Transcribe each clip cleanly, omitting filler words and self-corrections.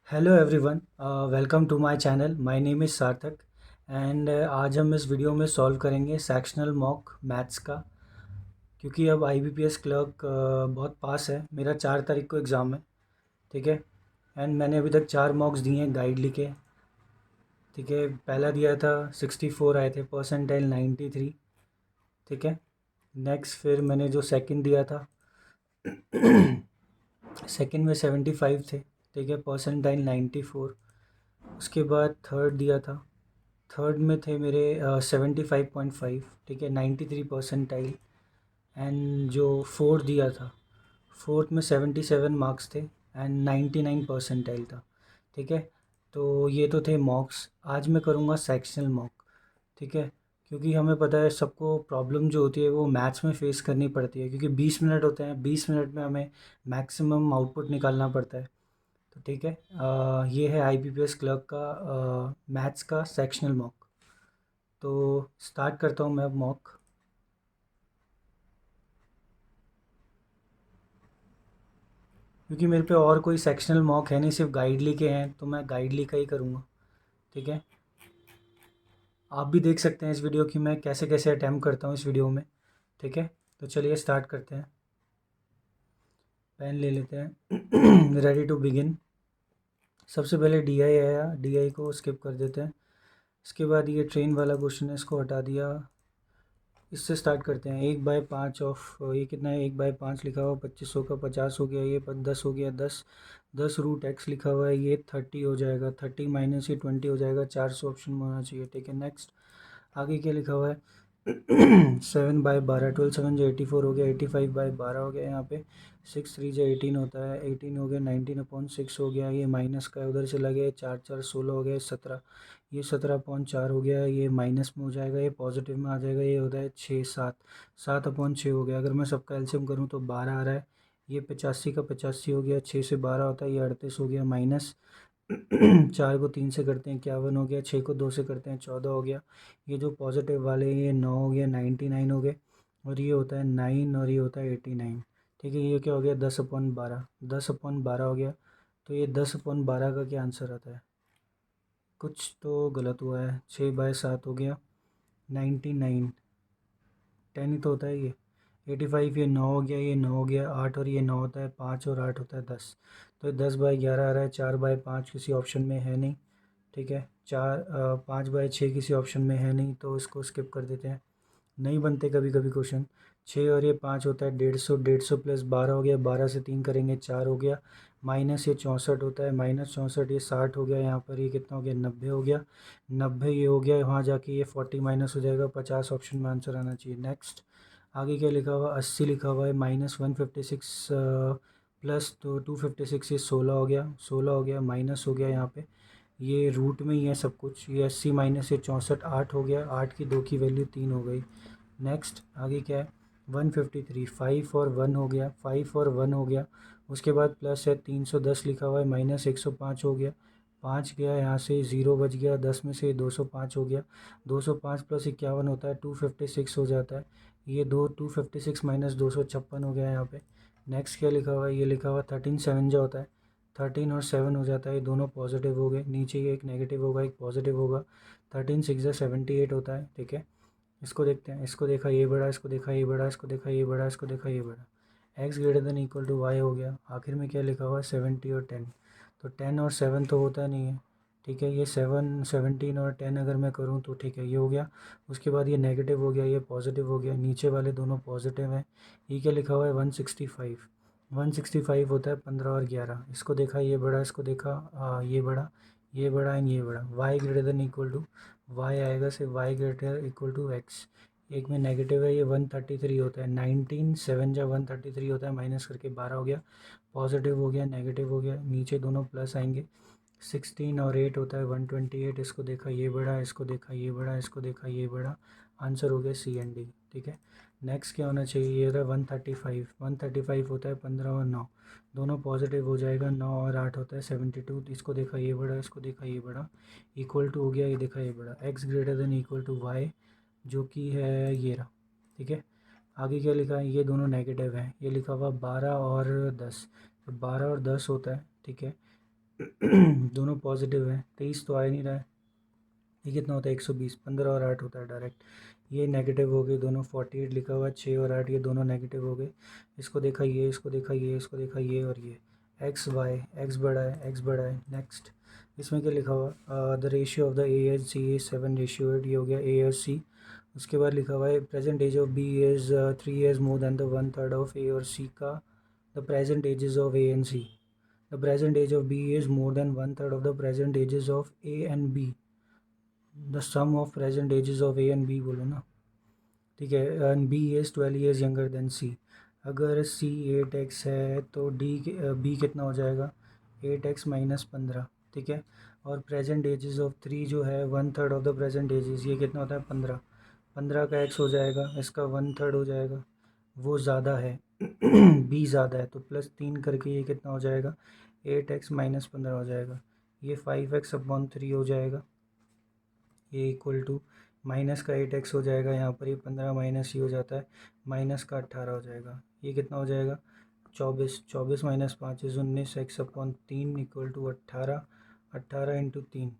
Hello everyone, welcome to my channel. My name is Sarthak and आज हम इस video में सॉल्व करेंगे सेक्शनल मॉक मैथ्स का। क्योंकि अब आईबीपीएस क्लर्क बहुत पास है। मेरा 4 तारीख को एग्ज़ाम है, ठीक है। एंड मैंने अभी तक 4 मॉक्स दिए हैं गाइड लिखे, ठीक है। पहला दिया था 64 आए थे, परसेंटाइल 93, ठीक है। नेक्स्ट फिर मैंने जो सेकंड दिया था सेकंड में 75 थे, ठीक है, परसेंटाइल 94। उसके बाद थर्ड दिया था, थर्ड में थे मेरे 75.5, ठीक है, 93 परसेंटाइल। एंड जो फोर्थ दिया था, फोर्थ में 77 मार्क्स थे एंड 99 परसेंटाइल था, ठीक है। तो ये तो थे मॉक्स। आज मैं करूँगा सेक्शनल मॉक, ठीक है। क्योंकि हमें पता है सबको प्रॉब्लम जो होती है वो मैथ्स में फेस करनी पड़ती है, क्योंकि 20 मिनट होते हैं, 20 मिनट में हमें मैक्सिमम आउटपुट निकालना पड़ता है। तो ठीक है, ये है आईबीपीएस क्लर्क का मैथ्स का सेक्शनल मॉक। तो स्टार्ट करता हूँ मैं अब मॉक। क्योंकि मेरे पे और कोई सेक्शनल मॉक है नहीं, सिर्फ गाइडली के हैं, तो मैं गाइडली का ही करूँगा, ठीक है। आप भी देख सकते हैं इस वीडियो की मैं कैसे कैसे अटैम्प्ट करता हूँ इस वीडियो में, ठीक है। तो चलिए स्टार्ट करते हैं। पेन ले लेते हैं रेडी टू बिगिन। सबसे पहले डी आई आया, डी आई को स्किप कर देते हैं। इसके बाद ये ट्रेन वाला क्वेश्चन है, इसको हटा दिया। इससे स्टार्ट करते हैं। 1/5 ऑफ ये कितना है, 1/5 लिखा हुआ 2500 का 50 हो गया, ये 10 हो गया, 10 10 √x लिखा हुआ है, ये 30 हो जाएगा, 30 माइनस ये 20 हो जाएगा, 400 ऑप्शन में होना चाहिए, ठीक है। नेक्स्ट आगे क्या लिखा हुआ है 7/12, 12 7 जो 84 हो गया, 85/12 हो गया, यहाँ पे 6 3 जो 18 होता है, 18 हो गया, 19/6 हो गया, ये माइनस का है, उधर चला गया, 4 4 16 हो गया, 17, ये 17/4 हो गया, ये माइनस में हो जाएगा, ये पॉजिटिव में आ जाएगा, ये होता है 6 7, 7/6 हो गया। अगर मैं सबका एलसीएम करूँ तो 12 आ रहा है, ये 85 का 85 हो गया, 6 से 12 होता है, ये 38 हो गया, माइनस 4 को 3 से करते हैं 51 हो गया, 6 को 2 से करते हैं 14 हो गया, ये जो पॉजिटिव वाले हैं ये 9 हो गया, 99 हो गए, और ये होता है 9 और ये होता है 89, ठीक है। ये क्या हो गया 10/12, 10/12 हो गया। तो ये 10/12 का क्या आंसर आता है, कुछ तो गलत हुआ है, 6/7 हो गया, 99, 10 ही तो होता है ये, 85, ये 9 हो गया, ये 9 हो गया, 8 और ये 9 होता है, 5 और 8 होता है 10। तो 10/11 आ रहा है, 4/5 किसी ऑप्शन में है नहीं, ठीक है। 5/6 किसी ऑप्शन में है नहीं, तो इसको स्किप कर देते हैं, नहीं बनते कभी कभी क्वेश्चन। 6 और ये 5 होता है 150, 150 प्लस 12 हो गया, 12 से 3 करेंगे 4 हो गया, माइनस ये 64 होता है, -64 ये 60 हो गया, यहाँ पर ये कितना हो गया 90 हो गया, 90 ये हो गया, वहाँ जाके ये 40 माइनस हो जाएगा, 50 ऑप्शन में आंसर आना चाहिए। नेक्स्ट आगे क्या लिखा हुआ 80 लिखा हुआ है, -156 प्लस तो 256, ये 16 हो गया, 16 हो गया, माइनस हो गया, यहाँ पे ये रूट में ही है सब कुछ, ये 80 माइनस ये 64, 8 हो गया, 8 की 2 की वैल्यू 3 हो गई। नेक्स्ट आगे क्या है 153, 5 और 1 हो गया, 5 और 1 हो गया, उसके बाद प्लस है 310 लिखा हुआ है, माइनस 105 हो गया, 5 गया यहाँ से, 0 बच गया, 10 में से 205 हो गया, 205 प्लस 51 होता है 256 हो जाता है, ये 256 माइनस 256 हो गया यहाँ पे। नेक्स्ट क्या लिखा हुआ है, ये लिखा हुआ 13 7 जो होता है, 13 और 7 हो जाता है, ये दोनों पॉजिटिव हो गए, नीचे ये एक नेगेटिव होगा एक पॉजिटिव होगा, 13 6 78 होता है, ठीक है। इसको देखते हैं, इसको देखा ये बड़ा, इसको देखा ये बड़ा, इसको देखा ये बड़ा, इसको देखा ये बड़ा, X greater than equal to Y हो गया। आखिर में क्या लिखा हुआ है 70 और 10, तो 10 और 7 तो होता नहीं है, ठीक है। ये 7 17 और 10 अगर मैं करूँ तो ठीक है, ये हो गया। उसके बाद ये नेगेटिव हो गया, ये पॉजिटिव हो गया, नीचे वाले दोनों पॉजिटिव हैं। ये क्या लिखा हुआ है 165, 165 होता है 15 और 11, इसको देखा ये बड़ा, इसको देखा ये बड़ा, ये बड़ा एंड ये बड़ा, Y greater than equal to Y आएगा, सिर्फ Y greater equal to X. एक में नेगेटिव है, ये 133 होता है, 19 7 जा 133 होता है, माइनस करके 12 हो गया, पॉजिटिव हो गया नेगेटिव हो गया, नीचे दोनों प्लस आएंगे, 16 और 8 होता है 128, इसको देखा ये बड़ा, इसको देखा ये बड़ा, इसको देखा ये बड़ा, आंसर हो गया सी एंड डी, ठीक है। नेक्स्ट क्या होना चाहिए, ये रहा 135, 135 होता है 15 और 9, दोनों पॉजिटिव हो जाएगा, 9 और 8 होता है 72, इसको देखा ये बड़ा, इसको देखा ये बड़ा, इक्वल टू हो गया, ये देखा ये बड़ा, X greater than equal to Y, जो कि है ये रहा, ठीक है। आगे क्या लिखा है, ये दोनों नेगेटिव हैं, ये लिखा हुआ 12 और 10, तो 12 और 10 होता है, ठीक है। दोनों पॉजिटिव हैं, 23 तो आ ही नहीं रहा है। ये कितना होता है 120, 15 और 8 होता है डायरेक्ट। ये नेगेटिव हो गए दोनों, 48 लिखा हुआ है, 6 और 8 ये दोनों नेगेटिव हो गए। इसको देखा ये, इसको देखा ये, इसको देखा ये और ये। एक्स वाई, एक्स बड़ा है, एक्स बड़ा है। नेक्स्ट इसमें क्या लिखा हुआ, the ratio of the A H C is 7:8, ये हो गया ए एच सी। उसके बाद लिखा हुआ है present age of B is 3 years more than the 1/3 of A और सी का the present ages of A and C. The present age of B is more than 1/3 of the present ages of A and B. The sum of present ages of A and B बोलो ना, ठीक है। And B is 12 years younger than C. अगर C 8x है तो B कितना हो जाएगा, 8x माइनस 15, ठीक है। और प्रेजेंट एजेस ऑफ 3 जो है 1/3 ऑफ द प्रेजेंट एजेस, ये कितना होता है 15। 15 का x हो जाएगा, इसका 1/3 हो जाएगा, वो ज़्यादा है। बी ज़्यादा है तो +3 करके ये कितना हो जाएगा, 8x माइनस 15 हो जाएगा। ये 5x/3 हो जाएगा, ये इक्वल टू माइनस का 8x हो जाएगा। यहाँ पर ये 15 माइनस ही हो जाता है, माइनस का 18 हो जाएगा। ये कितना हो जाएगा 24, 24 minus 5 is 19, x/3 equal to 18, 18 into 3।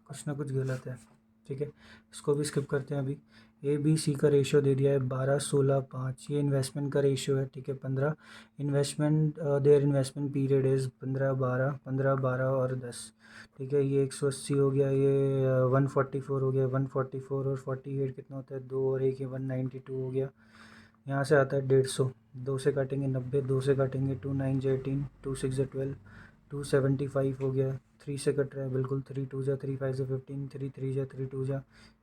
कुछ ना कुछ गलत है, ठीक है। इसको भी स्किप करते हैं अभी। ए बी सी का रेशियो दे दिया है 12, 16, 5। ये इन्वेस्टमेंट का रेशियो है, ठीक है 15। Investment their investment period is 15, 12, 15, 12 और 10, ठीक है। ये 180 हो गया, ये 144 हो गया, 144 और 48 कितना होता है 2 और 1 ये 192 हो गया। यहाँ से आता है 150, 2 से काटेंगे 90, 2 से काटेंगे 2 9 ज 18, 2 6 ज 12, 275 हो गया। 3 से कट रहा है बिल्कुल, 3 2 ज 3 5 ज 15, 3 3 ज 3 2 ज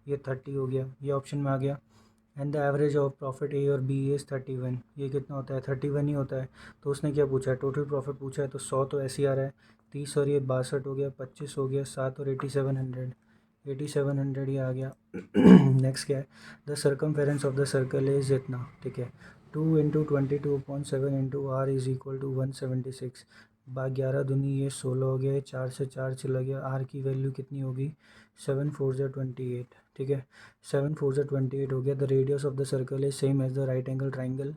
ये 30 हो गया, ये ऑप्शन में आ गया। And the average of profit A और बी इज़ 31, ये कितना होता है 31 ही होता है। तो उसने क्या पूछा है, टोटल प्रॉफिट पूछा है, तो 100 तो ऐसे ही आ रहा है, 30 और ये 62 हो गया, 25 हो गया, 7 और 8700, 8700 ये आ गया। नेक्स्ट क्या है, the circumference of the circle is इतना, ठीक है। 2 into 22/7 into R is equal to 176। 11 दूनी ये 16 हो गया, 4 से 4 चला गया, आर की वैल्यू कितनी होगी 7 4 ज़ा 28, ठीक है। 7 4 ज़ा 28 हो गया। The radius of the circle is same as the right angle triangle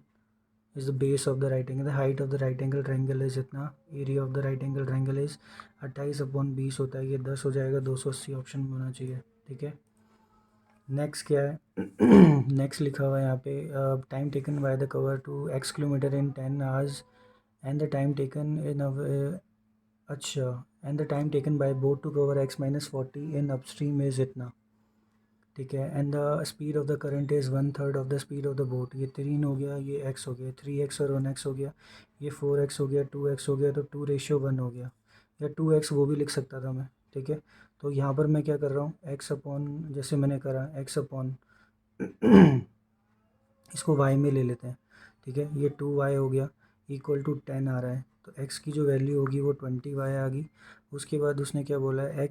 is the base of the right angle. The height of the right angle triangle is इतना, area of the right angle triangle is 28/20 होता है, ये 10 हो जाएगा, 280 option में होना चाहिए, ठीक है। नेक्स्ट क्या है, नेक्स्ट लिखा हुआ है यहाँ पे, time taken by the cover to x kilometre in 10 hours and the time taken in अच्छा, and the time taken by boat to cover x minus 40 in upstream is इतना, ठीक है। And the speed of the current is 1/3 of the speed of the boat. ये 3 हो गया, ये x हो गया, 3x और 1x हो गया, ये 4x हो गया, 2x हो गया, तो 2:1 हो गया, या 2x वो भी लिख सकता था मैं, ठीक है। तो यहाँ पर मैं क्या कर रहा हूँ, x अपॉन, जैसे मैंने करा x अपॉन इसको y में ले लेते हैं, ठीक है। ये 2y हो गया, इक्वल टू 10 आ रहा है, तो x की जो वैल्यू होगी वो 20y आ गई। उसके बाद उसने क्या बोला है,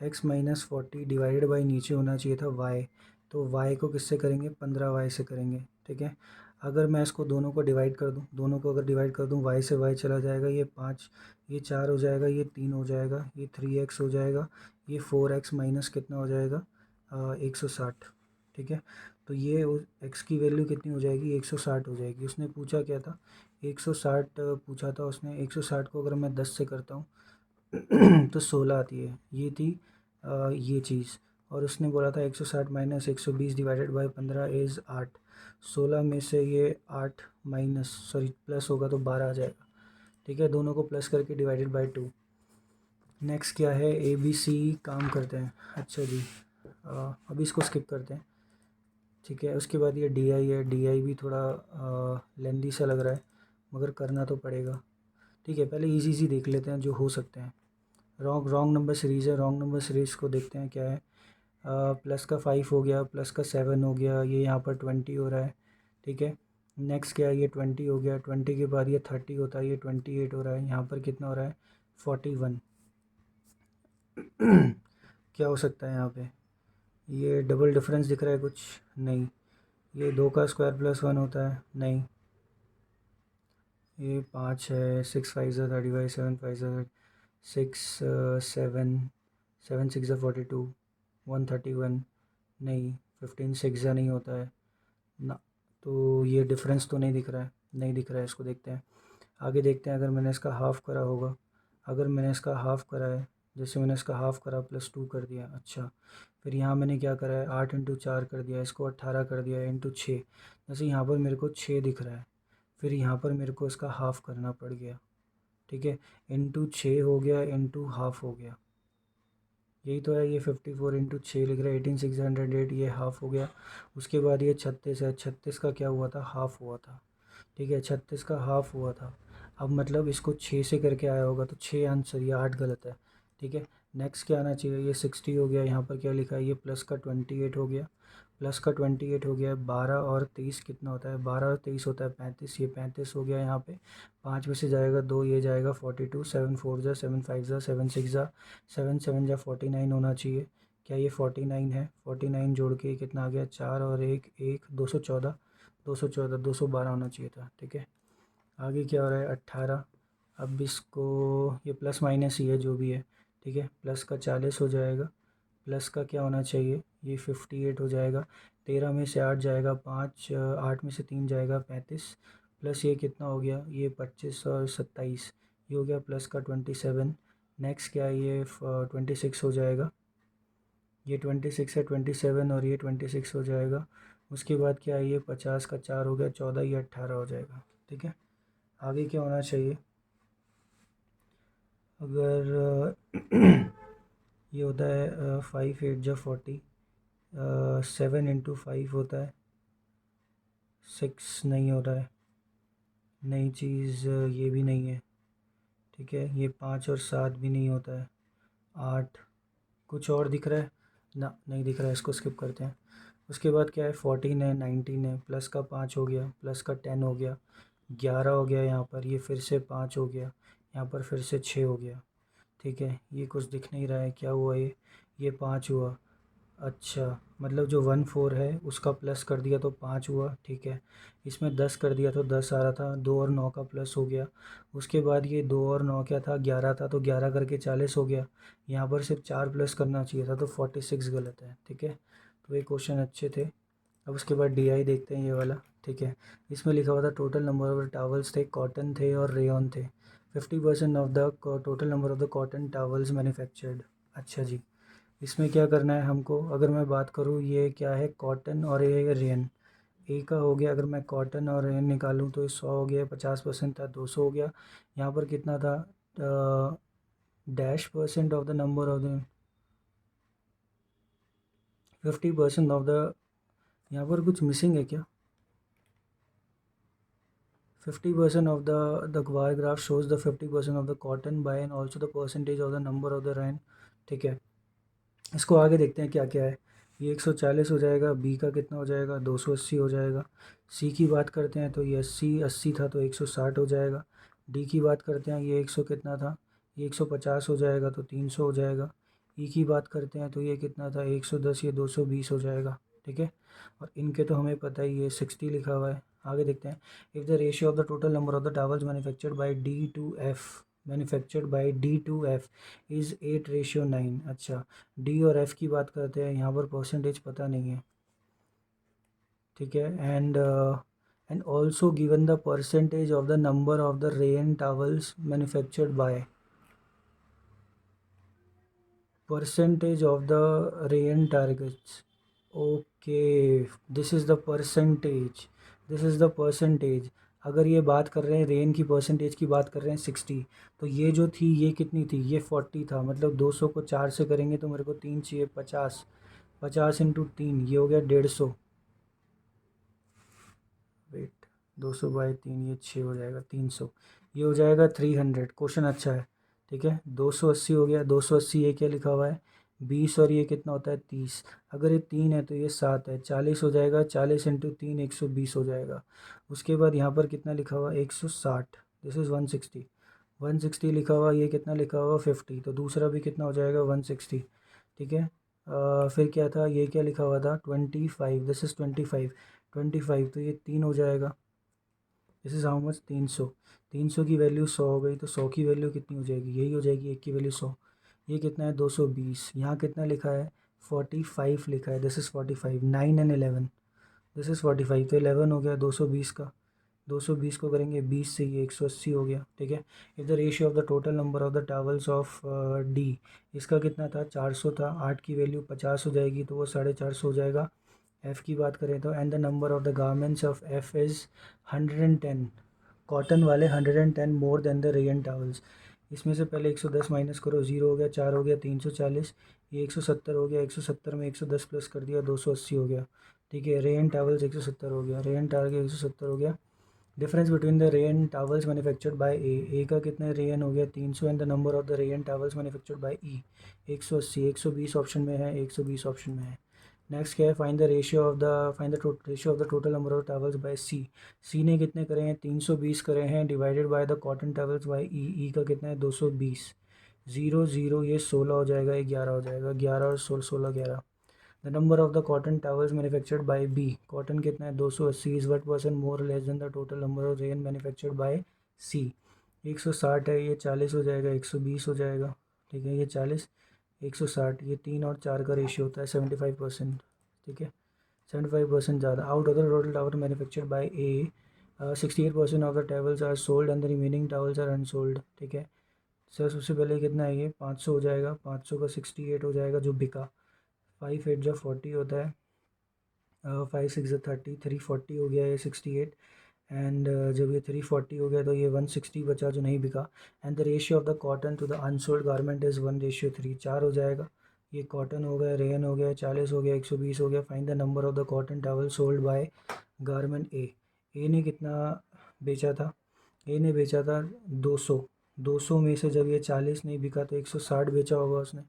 x-40 डिवाइडेड बाई नीचे होना चाहिए था y, तो y को किससे करेंगे 15y से करेंगे, ठीक है। अगर मैं इसको दोनों को डिवाइड कर दूं, दोनों को अगर डिवाइड कर दूं, y से y चला जाएगा, ये 5, ये 4 हो जाएगा, ये 3 हो जाएगा, ये 3x हो जाएगा, ये 4x माइनस कितना हो जाएगा 160, ठीक है। तो ये x की वैल्यू कितनी हो जाएगी 160 हो जाएगी। उसने पूछा क्या था 160 पूछा था उसने, 160 को अगर मैं 10 से करता हूँ तो 16 आती है, ये थी ये चीज़। और उसने बोला था 160 माइनस 120 डिवाइडेड बाय 15 इज़ 8। 16 में से ये 8 माइनस सॉरी प्लस होगा तो 12 आ जाएगा, ठीक है। दोनों को प्लस करके डिवाइडेड बाय 2। नेक्स्ट क्या है, ए बी सी काम करते हैं, अच्छा जी अभी इसको स्किप करते हैं, ठीक है। उसके बाद ये डी आई है, डी आई भी थोड़ा लेंदी सा लग रहा है, मगर करना तो पड़ेगा, ठीक है। पहले इजी सी देख लेते हैं जो हो सकते हैं। रॉन्ग नंबर सीरीज़ है, रॉन्ग नंबर सीरीज़ को देखते हैं क्या है। प्लस का 5 हो गया, प्लस का 7 हो गया, ये यहाँ पर 20 हो रहा है, ठीक है। नेक्स्ट क्या है, ये 20 हो गया, 20 के बाद ये 30 होता है, ये 28 हो रहा है, यहाँ पर कितना हो रहा है 41। क्या हो सकता है यहाँ पे, ये डबल डिफरेंस दिख रहा है कुछ, नहीं। ये 2 का स्क्वायर प्लस 1 होता है, नहीं। ये 5 है, 6 5 ज़ा 35, 7 5 ज़ा 6, 7 7 6 ज़ा 42, 131, नहीं। 15 6 ज़ा नहीं होता है ना, तो ये डिफरेंस तो नहीं दिख रहा है, नहीं दिख रहा है, इसको देखते हैं। आगे देखते हैं अगर मैंने इसका हाफ़ करा होगा। अगर मैंने इसका हाफ़ करा है, जैसे मैंने इसका हाफ़ करा +2 कर दिया, अच्छा। फिर यहाँ मैंने क्या करा है, 8 × 4 कर दिया, इसको 18 कर दिया × 6। जैसे यहाँ पर मेरे को 6 दिख रहा है, फिर यहाँ पर मेरे को इसका हाफ़ करना पड़ गया, ठीक है। × 6 हो गया, × हाफ़ हो गया, यही तो है। ये 54 × 6 लिख रहा है, 18608, ये हाफ़ हो गया। उसके बाद ये 36 है, 36 का क्या हुआ था, हाफ़ हुआ था, ठीक है। 36 का हाफ़ हुआ था। अब मतलब इसको 6 से करके आया होगा, तो 6 आंसर, ये 8 गलत है, ठीक है। नेक्स्ट क्या आना चाहिए, ये 60 हो गया, यहाँ पर क्या लिखा है, ये प्लस का 28 हो गया, प्लस का 28 हो गया। 12 और 23 कितना होता है, 12 और 23 होता है 35, ये 35 हो गया। यहाँ पे 5 में से जाएगा 2, ये जाएगा 42, 7 4 जा 7 5 जा 7 6 जा 7 7 जा 49 होना चाहिए। क्या ये 49 है, 49 जोड़ के कितना आ गया, 4 और 1 1, 214, 214, 212 होना चाहिए था, ठीक है। आगे क्या हो रहा है, 18। अब इसको, ये प्लस माइनस ही है जो भी है, ठीक है। प्लस का 40 हो जाएगा, प्लस का क्या होना चाहिए, ये 58 हो जाएगा। 13 में से 8 जाएगा 5, 8 में से 3 जाएगा 35, प्लस ये कितना हो गया, ये 25 और 27, ये हो गया प्लस का 27। नेक्स्ट क्या है, ये 26 हो जाएगा, ये 26 है, 27 और ये 26 हो जाएगा। उसके बाद क्या है, ये 50 का 4 हो गया 14, ये 18 हो जाएगा, ठीक है। आगे क्या होना चाहिए, अगर ये होता है 5 8 जा 40, 7 × 5 होता है 6, नहीं हो रहा है, नई चीज़ ये भी नहीं है, ठीक है। ये 5 और 7 भी नहीं होता है, 8, कुछ और दिख रहा है ना, नहीं दिख रहा है, इसको स्किप करते हैं। उसके बाद क्या है, 14 है, 19 है, प्लस का 5 हो गया, प्लस का 10 हो गया, 11 हो गया। यहाँ पर ये फिर से 5 हो गया, यहाँ पर फिर से 6 हो गया, ठीक है। ये कुछ दिख नहीं रहा है, क्या हुआ ये 5 हुआ, अच्छा। मतलब जो 1 4 है उसका प्लस कर दिया तो 5 हुआ, ठीक है। इसमें 10 कर दिया तो 10 आ रहा था, 2 और 9 का प्लस हो गया। उसके बाद ये 2 और 9 क्या था, 11 था, तो 11 करके 40 हो गया। यहाँ पर सिर्फ 4 प्लस करना चाहिए था, तो 46 गलत है, ठीक है। तो ये क्वेश्चन अच्छे थे। अब उसके बाद DI देखते हैं, ये वाला, ठीक है। इसमें लिखा हुआ था टोटल नंबर ऑफ टावल्स थे, कॉटन थे और रेयन थे। 50% of the total number of the cotton towels manufactured. अच्छा जी, इसमें क्या करना है हमको, अगर मैं बात करूँ, ये क्या है, कॉटन और ये रेयन। ए का हो गया, अगर मैं कॉटन और रेयन निकालूँ तो ये 100 हो गया, 50% था 200 हो गया। यहाँ पर कितना था, -% of the number of the 50% of the, यहाँ पर कुछ मिसिंग है क्या, 50% of the bar graph shows the 50% of the cotton by and also the percentage of the number of the rain, ठीक है। इसको आगे देखते हैं क्या क्या है। ये 140 हो जाएगा, बी का कितना हो जाएगा, 280 हो जाएगा। सी की बात करते हैं तो ये 80 था तो 160 हो जाएगा। डी की बात करते हैं, ये 100 कितना था, ये 150 हो जाएगा तो 300 हो जाएगा। ई की बात करते हैं तो ये कितना था, 110, ये 220 हो जाएगा, ठीक है। और इनके तो हमें पता ही, ये 60 लिखा हुआ है। आगे देखते हैं, if the ratio of the total number of the towers manufactured by D2F is 8:9। अच्छा, डी और एफ़ की बात करते हैं, यहाँ पर परसेंटेज पता नहीं है, ठीक है। And also given the percentage of the number of the rain towels manufactured bye, percentage of the rain targets, okay, this is the percentage, this is the percentage. अगर ये बात कर रहे हैं रेन की परसेंटेज की बात कर रहे हैं 60, तो ये जो थी ये कितनी थी, ये 40 था। मतलब 200 को 4 से करेंगे तो मेरे को 3 चाहिए, 50, 50 × 3, ये हो गया 150, वेट, 200/3, ये 6 हो जाएगा 300, ये हो जाएगा 300। क्वेश्चन अच्छा है, ठीक है। 280 हो गया, 280, ये क्या लिखा हुआ है 20, और ये कितना होता है 30। अगर ये 3 है तो ये 7 है, 40 हो जाएगा, 40 × 3 120 हो जाएगा। उसके बाद यहाँ पर कितना लिखा हुआ 160, दिस इज़ 160, 160 लिखा हुआ, ये कितना लिखा हुआ 50, तो दूसरा भी कितना हो जाएगा 160, ठीक है। फिर क्या था, ये क्या लिखा हुआ था 25, दिस इज़ 25, 25, तो ये 3 हो जाएगा, दिस इज़ हाउ मच 300। 300 की वैल्यू 100 हो गई, तो 100 की वैल्यू कितनी हो जाएगी, यही हो जाएगी, एक की वैल्यू 100। ये कितना है 220, यहाँ कितना लिखा है 45 लिखा है, दिस इज़ 45, 9 और 11, दिस इज़ 45, तो 11 हो गया 220 का, 220 को करेंगे 20 से, ये 180 हो गया, ठीक है। If the ratio of the total number of the towels of D, इसका कितना था 400 था, 8 की वैल्यू 50 हो जाएगी तो वो 450 हो जाएगा। एफ़ की बात करें तो and the number of the garments of F is 110, cotton वाले 110 मोर देन द रेयन टावल्स। इसमें से पहले 110 माइनस करो, 0 हो गया, 4 हो गया, 340, ये 170 हो गया, 170 में 110 प्लस कर दिया 280 हो गया, ठीक है। रेयन टावल्स 170 हो गया, रेयन टावल 170 हो गया। Difference between the rayon towels manufactured by A का कितना रेयन हो गया 300 and the number of the rayon towels manufactured by E 180, 120 option में है, 120 ऑप्शन में है। नेक्स्ट क्या है, find the ratio of the ratio of the total number of towels by C. C ने कितने करे हैं 320 करे हैं, divided by the cotton towels by E, ई का कितना है 220, 0 0 ये 16 हो जाएगा, ये 11 हो जाएगा, 11 और 16 16 11। The number of the cotton towels manufactured by B, cotton कितना है 280, is what percent more less than the total number of rayon manufactured by C. 160 है, ये 40 हो जाएगा, 120 हो जाएगा, ठीक है, ये 40, 160, ये 3 और 4 का रेशियो होता है 75%, ठीक है, 75% ज़्यादा। Out of the total tower manufactured by A 68% of the towels are sold and the remaining towels are unsold, ठीक है। सर सबसे पहले कितना है, ये 500 हो जाएगा, 500 का 68 हो जाएगा जो बिका, 5 8 जो 40 होता है, 5 6 जो 30, 340 हो गया ये 68, एंड जब ये 340 हो गया तो ये 160 बचा जो नहीं बिका। And the ratio of the cotton to the unsold garment is 1:3, 4 हो जाएगा। ये कॉटन हो गया, रेयन हो गया, 40 हो गया, 120 हो गया। Find the number of the cotton towel sold by garment A. A ने कितना बेचा था, ए ने बेचा था 200, 200 में से जब ये 40 नहीं बिका तो 160 बेचा होगा उसने,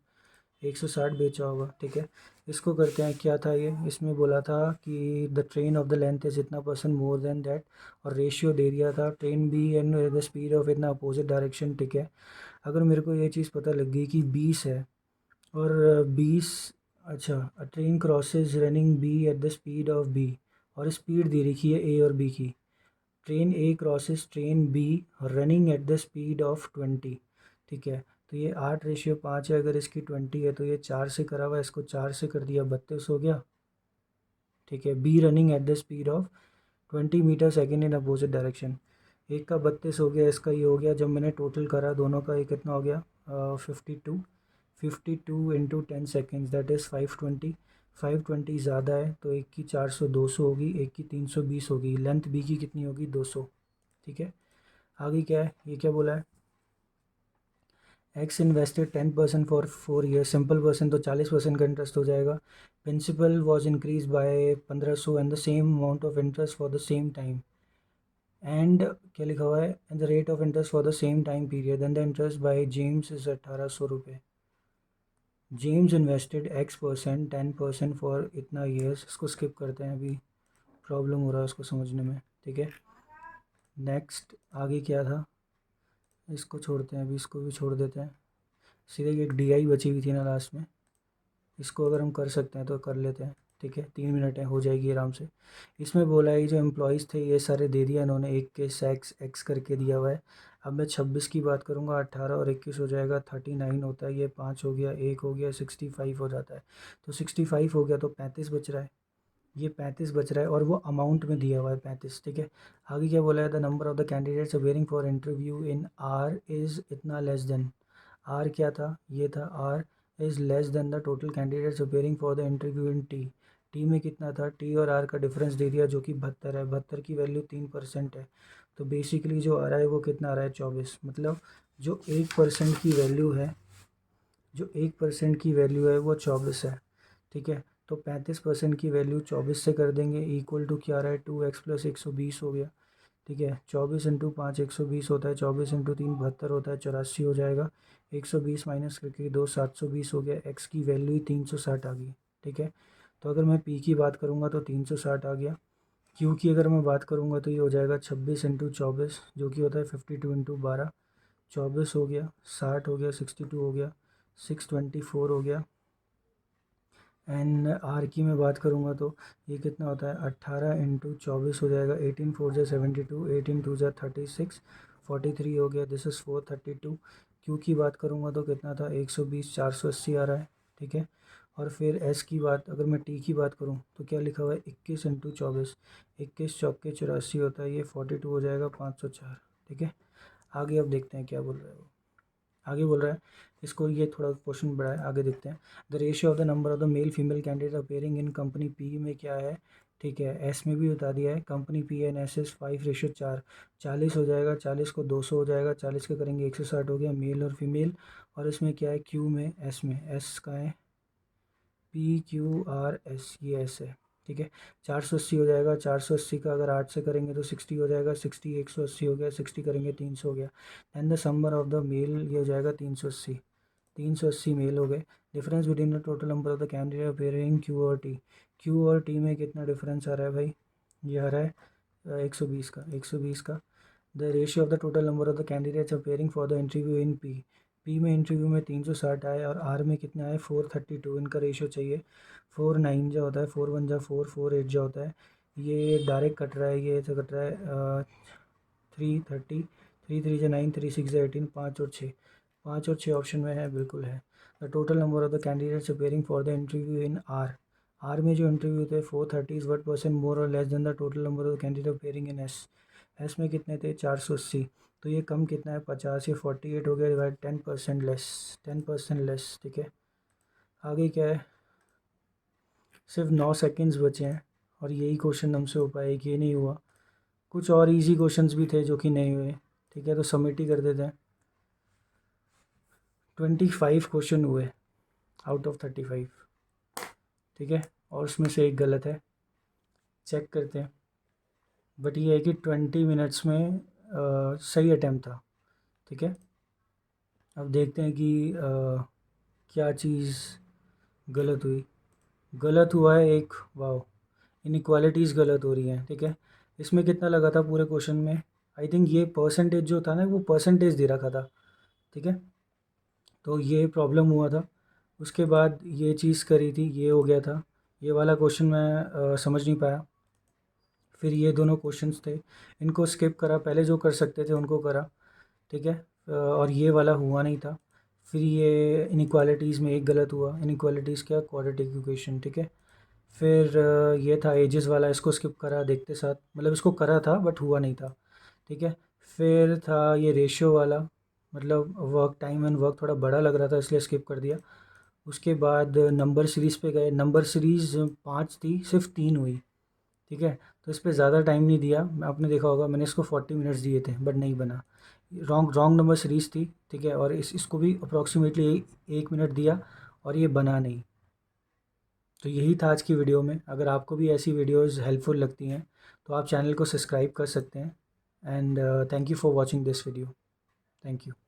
160 बेचा होगा, ठीक है। इसको करते हैं, क्या था ये, इसमें बोला था कि the train of the length is इतना परसेंट मोर देन दैट, और रेशियो दे दिया था train B and the speed of इतना अपोजिट डायरेक्शन, ठीक है। अगर मेरे को ये चीज़ पता लग गई कि 20 है और 20, अच्छा train crosses running B at the speed of B, और स्पीड दे रखी है ए और बी की, train A crosses train B running at the speed of 20, ठीक है। तो ये 8:5 है, अगर इसकी 20 है तो ये 4 से करा हुआ है, इसको 4 से कर दिया 32 हो गया, ठीक है। B running at the speed of 20 metre second in opposite direction, एक का 32 हो गया, इसका ये हो गया, जब मैंने टोटल करा दोनों का ये कितना हो गया 52, 52 इंटू 10 सेकेंड्स दैट इज़ 520, 520 ज़्यादा है तो एक की 400 200 होगी, एक की 320 होगी, लेंथ बी की कितनी होगी 200, ठीक है। आगे क्या है, ये क्या बोला है, X invested 10% for 4 year, simple person तो 40% का इंटरेस्ट हो जाएगा। Principal was increase by 1500 and the same amount of interest for the same time, एंड क्या लिखा हुआ है, and the rate of interest for the same time period, and the interest by James is 1800 रुपये। James invested X% 10% for इतना years, इसको skip करते हैं, अभी प्रॉब्लम हो रहा है उसको समझने में, ठीक है। नेक्स्ट आगे क्या था, इसको छोड़ते हैं, अभी इसको भी छोड़ देते हैं, सीधे एक DI बची हुई थी ना लास्ट में, इसको अगर हम कर सकते हैं तो कर लेते हैं, ठीक है, 3 मिनट है, हो जाएगी आराम से। इसमें बोला है जो एम्प्लॉयज़ थे ये सारे दे दिया इन्होंने, एक के सेक्स एक्स करके दिया हुआ है। अब मैं 26 की बात करूँगा, 18 और 21 हो जाएगा 39 होता है, ये 5 हो गया, 1 हो गया, 65 हो जाता है, तो 65 हो गया तो 35 बच रहा है, ये 35 बच रहा है, और वो अमाउंट में दिया हुआ है 35, ठीक है। आगे क्या बोला है, the number of the candidates appearing for interview in R is इतना लेस देन, आर क्या था, ये था R is less than the total candidates appearing for the interview in T, T में कितना था, टी और आर का डिफरेंस दे दिया जो कि 72 है, 72 की वैल्यू 3% है, तो बेसिकली जो आ रहा है वो कितना आ रहा है 24, मतलब जो 1% की वैल्यू है, जो 1% की वैल्यू है वो 24 है, ठीक है। तो 35% की वैल्यू 24 से कर देंगे, इक्वल टू क्या आ रहा है 2x प्लस 120 हो गया, ठीक है। 24 इंटू 5 120 होता है, 24 इंटू 3 72 होता है, 84 हो जाएगा, 120 माइनस करके 2 720 हो गया, एक्स की वैल्यू ही 360 आ गई, ठीक है। तो अगर मैं पी की बात करूँगा तो 360 आ गया, क्यू की अगर मैं बात करूँगा तो ये हो जाएगा 26 इंटू 24 जो कि होता है 52 इंटू 12, 24 हो गया, 60 हो गया, 62 हो गया, 624 हो गया। एंड आर की मैं बात करूँगा तो ये कितना होता है 18 इंटू 24 हो जाएगा, 18 4 जा 72, 18 2 जा 36, 43 हो गया, दिस इज़ 432। क्यू की बात करूँगा तो कितना था 120, 480 आ रहा है, ठीक है। और फिर एस की बात, अगर मैं टी की बात करूँ तो क्या लिखा हुआ है 21 इंटू 24, 21 चौके 84 होता है, ये 42 हो जाएगा 504। ठीक है, आगे अब देखते हैं क्या बोल रहा है वो। आगे बोल रहा है, इसको ये थोड़ा क्वेश्चन बड़ा है, आगे देखते हैं। The ratio of the number of the male female candidate appearing in company P में क्या है। ठीक है, एस में भी बता दिया है, company P N S S 5:4, 40 हो जाएगा, 40 को 200 हो जाएगा, 40 का करेंगे 160 हो गया, मेल और फीमेल। और इसमें क्या है, क्यू में, एस में, एस का है PQRS, ये एस है। ठीक है, 480 हो जाएगा, 480 का अगर 8 से करेंगे तो 60 हो जाएगा, 60 180 हो गया, 60 करेंगे 300 हो गया। And the summer of the male, ये हो जाएगा 380, 380 मेल हो गए। Difference between the total number of the candidate appearing Q और टी, क्यू और टी में कितना डिफरेंस आ रहा है भाई, ये आ रहा है 120 का, 120 का। The ratio of the total number of the candidates appearing for the interview in P, P में इंटरव्यू में 360 आए और आर में कितना है 432, इनका रेशियो चाहिए। 4 9 जो होता है, 4 1 जा 4, 4 8 जो होता है, ये डायरेक्ट कट रहा है, ये ऐसे कट रहा है 330, 3 3 जा 9, 3 6 जा 18, 5 और 6, 5 और 6 ऑप्शन में है, बिल्कुल है। The total number of the candidates appearing for the interview in R, R में जो इंटरव्यू थे 430 इज 1% मोर और less than the total number of the candidate appearing in S, S में कितने थे 480, तो ये कम कितना है 50, ये 48 हो गया, डिवाइड 10% लेस, 10% लेस। ठीक है, आगे क्या है, सिर्फ 9 सेकेंड्स बचे हैं और यही क्वेश्चन हमसे हो पाए कि ये नहीं हुआ। कुछ और इजी क्वेश्चंस भी थे जो कि नहीं हुए। ठीक है, तो सबमिट ही कर देते हैं। 25 क्वेश्चन हुए आउट ऑफ 35। ठीक है, और उसमें से एक गलत है, चेक करते हैं। बट ये है कि 20 मिनट्स में सही अटैम्प्ट था। ठीक है, अब देखते हैं कि क्या चीज़ गलत हुई। गलत हुआ है एक, वाह, इनइक्वालिटीज़ गलत हो रही हैं। ठीक है, इसमें कितना लगा था पूरे क्वेश्चन में, आई थिंक ये परसेंटेज जो था ना, वो परसेंटेज दे रखा था। ठीक है, तो ये प्रॉब्लम हुआ था। उसके बाद ये चीज़ करी थी, ये हो गया था। ये वाला क्वेश्चन मैं समझ नहीं पाया। फिर ये दोनों क्वेश्चंस थे, इनको स्किप करा, पहले जो कर सकते थे उनको करा। ठीक है, और ये वाला हुआ नहीं था। फिर ये इनइक्वालिटीज़ में एक गलत हुआ, इनइक्वालिटीज़ क्या, क्वाड्रेटिक इक्वेशन। ठीक है, फिर ये था एजेस वाला, इसको स्किप करा देखते साथ, मतलब इसको करा था बट हुआ नहीं था। ठीक है, फिर था ये रेशियो वाला, मतलब वर्क टाइम एंड वर्क थोड़ा बड़ा लग रहा था इसलिए स्किप कर दिया। उसके बाद नंबर सीरीज़ पे गए, नंबर सीरीज़ 5 थी, सिर्फ 3 हुई। ठीक है, तो इस पर ज़्यादा टाइम नहीं दिया, आपने देखा होगा मैंने इसको 40 मिनट्स दिए थे बट नहीं बना, रॉन्ग रॉन्ग नंबर सीरीज़ थी। ठीक है, और इसको भी अप्रॉक्सीमेटली 1 मिनट दिया और ये बना नहीं। तो यही था आज की वीडियो में। अगर आपको भी ऐसी वीडियोस हेल्पफुल लगती हैं तो आप चैनल को सब्सक्राइब कर सकते हैं। And thank you for watching this video. Thank you.